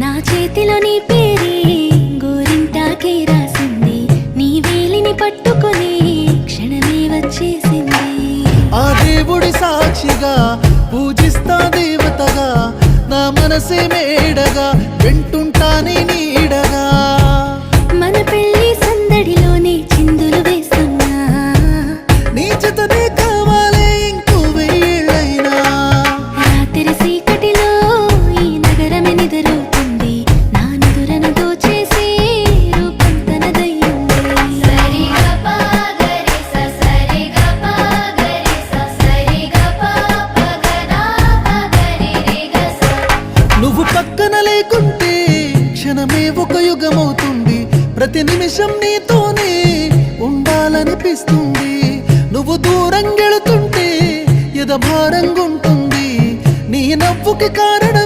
నా చేతిలో నీ పేరే గోరింటాకే రాసింది, నీ వేలిని పట్టుకొని క్షణమే వచ్చేసింది. ఆ దేవుడి సాక్షిగా పూజిస్తా దేవతగా, నా మనసే మేడగా వింటుంటానే నీడగా. మన పెళ్లి సందడిలోనే చిందులు వేస్తున్నా, నీ జతనే కావాలే ఇంకో వెయ్యేళ్ళైనా. రాత్రి చీకటిలో ఈ నగరమే నిద్రవుతుంది, నా నిదురను దోచేసి రూపం తనదయ్యింది. నువ్వు పక్కన లేకుంటే క్షణమే ఒక యుగమవుతుంది, ప్రతి నిమిషం నీతోనే ఉండాలనిపిస్తుంది. నువ్వు దూరం గెళుతుంటే ఎద భారంగుంటుంది, నీ నవ్వుకి కారణం